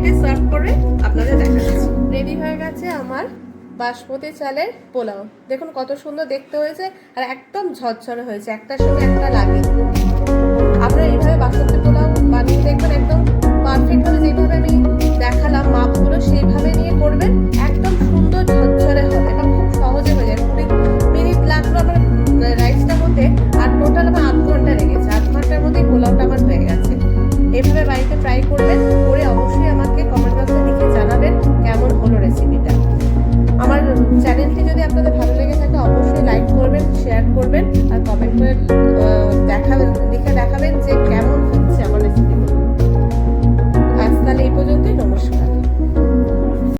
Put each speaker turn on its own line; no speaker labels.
কেটে সার্ভ করে আপনাদের দেখাচ্ছি। রেডি হয়ে গেছে আমার বাসমতি চালের পোলাও। দেখুন কত সুন্দর দেখতে হয়েছে আর একদম ঝরঝরে হয়েছে, একটার সঙ্গে একটা লাগে। আপনারা এইভাবে বাসমতি পোলাও বানিয়ে দেখবেন, একদম পারফেক্ট হবে। যেভাবে আমি দেখালাম মাপগুলো সেইভাবে নিয়ে করবেন, একদম সুন্দর ঝরঝরে হবে এবং খুব সহজে হয়ে যায়। 20 মিনিট লাগলো আমার রাইসটা হতে, আর টোটাল আমার 8 ঘন্টা লেগেছে। 8 ঘন্টার মধ্যেই পোলাওটা আমার হয়ে গেছে। এইভাবে বাড়িতে ট্রাই করবেন, করে অবশ্যই আমাকে কমেন্ট বক্সে লিখে জানাবেন কেমন হলো রেসিপিটা। আমার চ্যানেলটি যদি আপনাদের